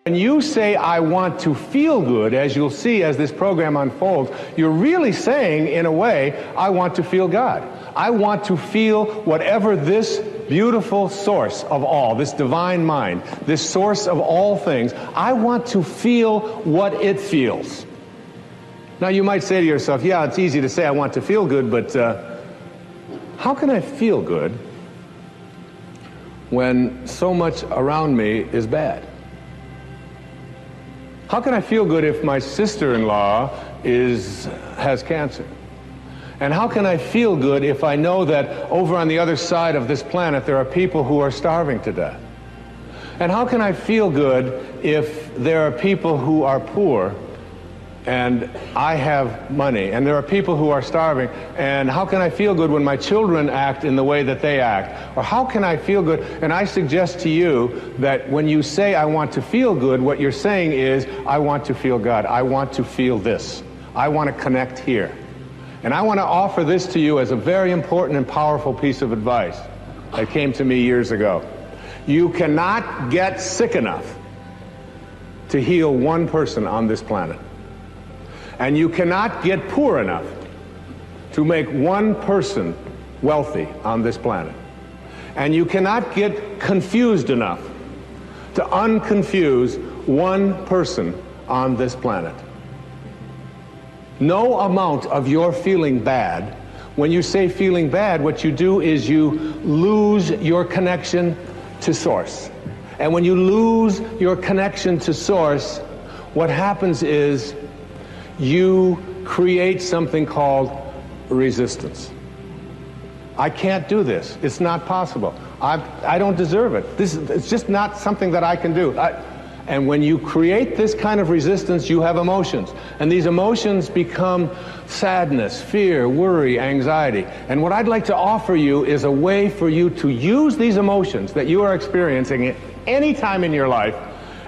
When you say, I want to feel good, as you'll see as this program unfolds, you're really saying, in a way, I want to feel God. I want to feel whatever this beautiful source of all, this divine mind, this source of all things, I want to feel what it feels. Now you might say to yourself, yeah, it's easy to say I want to feel good, but how can I feel good when so much around me is bad? How can I feel good if my sister-in-law has cancer? And how can I feel good if I know that over on the other side of this planet there are people who are starving to death? And how can I feel good if there are people who are poor and I have money, and there are people who are starving, and how can I feel good when my children act in the way that they act? Or how can I feel good? And I suggest to you that when you say I want to feel good, what you're saying is I want to feel God. I want to feel this. I want to connect here. And I want to offer this to you as a very important and powerful piece of advice that came to me years ago. You cannot get sick enough to heal one person on this planet. And you cannot get poor enough to make one person wealthy on this planet. And you cannot get confused enough to unconfuse one person on this planet. No amount of your feeling bad, when you say feeling bad, what you do is you lose your connection to Source. And when you lose your connection to Source, what happens is you create something called resistance. I can't do this. It's not possible. I don't deserve it. It's just not something that I can do. And when you create this kind of resistance, you have emotions. And these emotions become sadness, fear, worry, anxiety. And what I'd like to offer you is a way for you to use these emotions that you are experiencing at any time in your life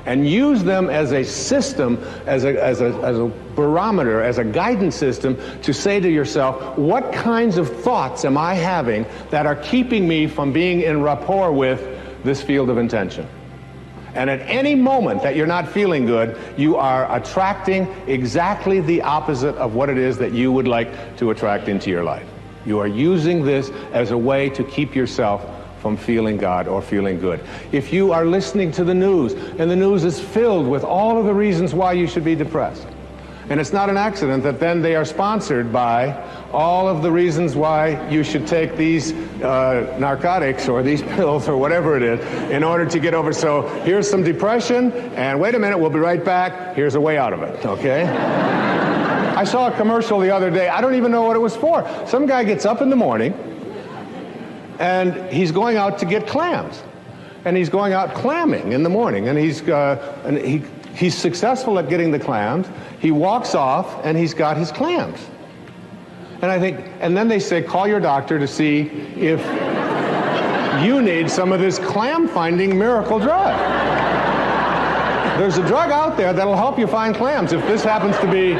and use them as a system, as a barometer, as a guidance system to say to yourself, what kinds of thoughts am I having that are keeping me from being in rapport with this field of intention? And at any moment that you're not feeling good, you are attracting exactly the opposite of what it is that you would like to attract into your life. You are using this as a way to keep yourself from feeling God or feeling good. If you are listening to the news, and the news is filled with all of the reasons why you should be depressed, and it's not an accident that then they are sponsored by all of the reasons why you should take these narcotics or these pills or whatever it is in order to get over. So here's some depression, and wait a minute, we'll be right back. Here's a way out of it, okay? I saw a commercial the other day. I don't even know what it was for. Some guy gets up in the morning, and he's going out to get clams. And he's going out clamming in the morning, and he's successful at getting the clams. He walks off, and he's got his clams. And I think, and then they say, call your doctor to see if you need some of this clam-finding miracle drug. There's a drug out there that'll help you find clams if this happens to be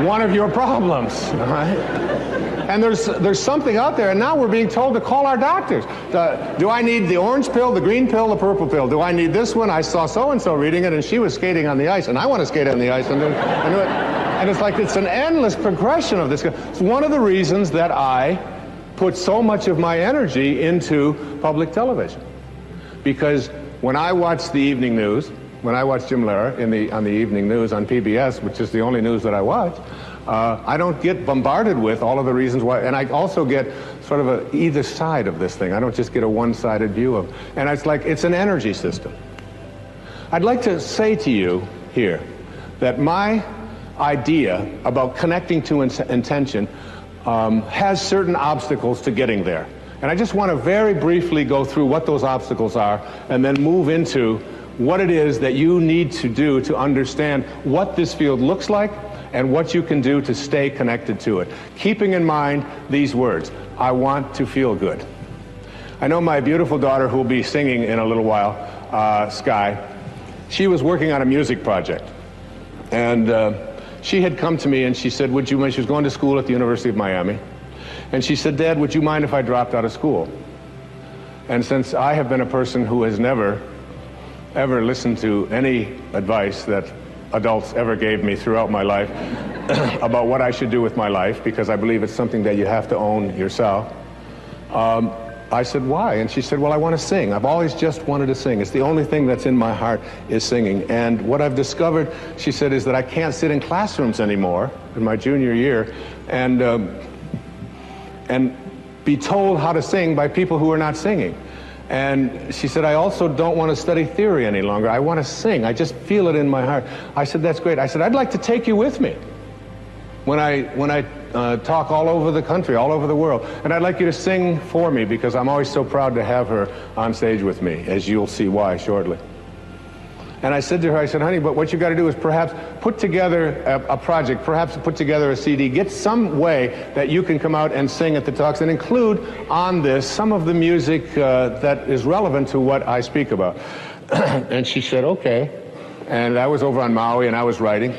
one of your problems, all right? And there's something out there, and now we're being told to call our doctors. Do I need the orange pill, the green pill, the purple pill? Do I need this one? I saw so-and-so reading it, and she was skating on the ice, and I want to skate on the ice and do it. And it's like it's an endless progression of this. It's one of the reasons that I put so much of my energy into public television. Because when I watch the evening news, when I watch Jim Lehrer on the evening news on PBS, which is the only news that I watch, I don't get bombarded with all of the reasons why, and I also get sort of either side of this thing. I don't just get a one-sided view of, and it's like it's an energy system. I'd like to say to you here that my idea about connecting to intention has certain obstacles to getting there. And I just want to very briefly go through what those obstacles are and then move into what it is that you need to do to understand what this field looks like and what you can do to stay connected to it. Keeping in mind these words, I want to feel good. I know my beautiful daughter, who will be singing in a little while, Sky, she was working on a music project. And she had come to me and she said, she was going to school at the University of Miami. And she said, Dad, would you mind if I dropped out of school? And since I have been a person who has never ever listened to any advice that adults ever gave me throughout my life about what I should do with my life, because I believe it's something that you have to own yourself. I said, why? And she said, well, I want to sing. I've always just wanted to sing. It's the only thing that's in my heart is singing. And what I've discovered, she said, is that I can't sit in classrooms anymore in my junior year and be told how to sing by people who are not singing. And she said, I also don't want to study theory any longer. I want to sing. I just feel it in my heart. I said, that's great. I said, I'd like to take you with me when I talk all over the country, all over the world. And I'd like you to sing for me, because I'm always so proud to have her on stage with me, as you'll see why shortly. And I said to her, I said, honey, but what you got to do is perhaps put together a project, perhaps put together a CD, get some way that you can come out and sing at the talks and include on this some of the music that is relevant to what I speak about. And she said, okay. And I was over on Maui and I was writing.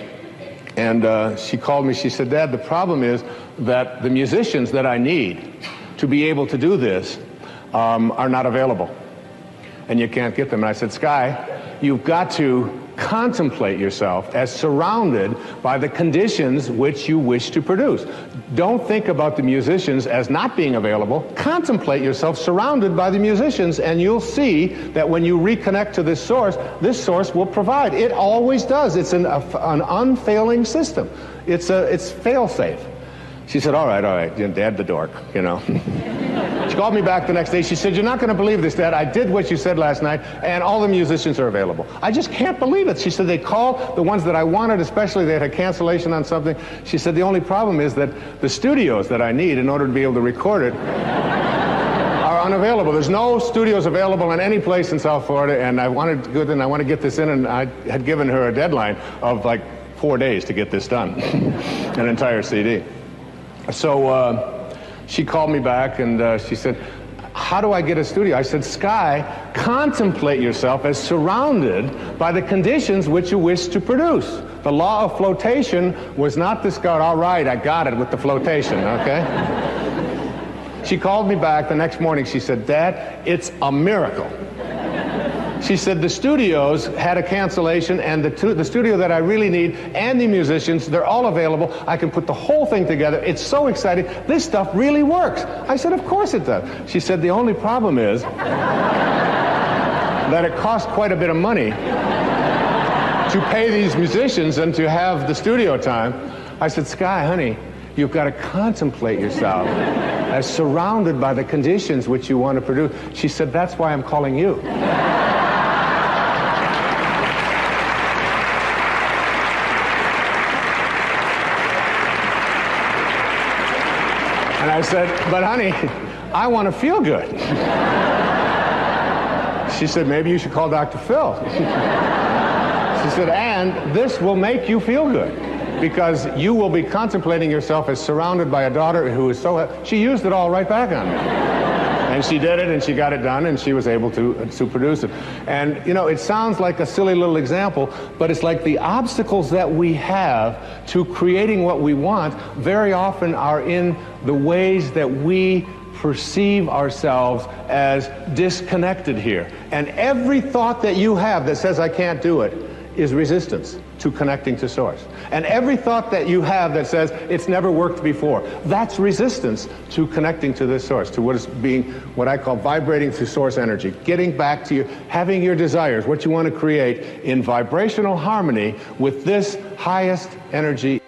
And she called me, she said, Dad, the problem is that the musicians that I need to be able to do this are not available. And you can't get them. And I said, Sky, you've got to contemplate yourself as surrounded by the conditions which you wish to produce. Don't think about the musicians as not being available. Contemplate yourself surrounded by the musicians, and you'll see that when you reconnect to this source will provide. It always does. It's an unfailing system. It's fail-safe. She said, all right, Dad the dork, you know. She called me back the next day. She said, you're not going to believe this, Dad. I did what you said last night, and all the musicians are available. I just can't believe it. She said, they called the ones that I wanted, especially they had a cancellation on something. She said, the only problem is that the studios that I need in order to be able to record it are unavailable. There's no studios available in any place in South Florida, and I want to get this in, and I had given her a deadline of like 4 days to get this done, an entire CD. So she called me back and she said, how do I get a studio? I said, Sky, contemplate yourself as surrounded by the conditions which you wish to produce. The law of flotation was not discovered. All right, I got it with the flotation, okay? She called me back the next morning. She said, Dad, it's a miracle. She said the studios had a cancellation, and the studio that I really need and the musicians, they're all available. I can put the whole thing together. It's so exciting. This stuff really works. I said, of course it does. She said, the only problem is that it costs quite a bit of money to pay these musicians and to have the studio time. I said, Sky, honey, you've got to contemplate yourself as surrounded by the conditions which you want to produce. She said, that's why I'm calling you. And I said, but honey, I want to feel good. She said, maybe you should call Dr. Phil. She said, and this will make you feel good, because you will be contemplating yourself as surrounded by a daughter who is so... She used it all right back on me. And she did it, and she got it done, and she was able to produce it. And, you know, it sounds like a silly little example, but it's like the obstacles that we have to creating what we want very often are in the ways that we perceive ourselves as disconnected here. And every thought that you have that says, I can't do it, is resistance to connecting to source. And every thought that you have that says it's never worked before, that's resistance to connecting to this source, to what is being, what I call vibrating through source energy, getting back to having your desires, what you want to create in vibrational harmony with this highest energy.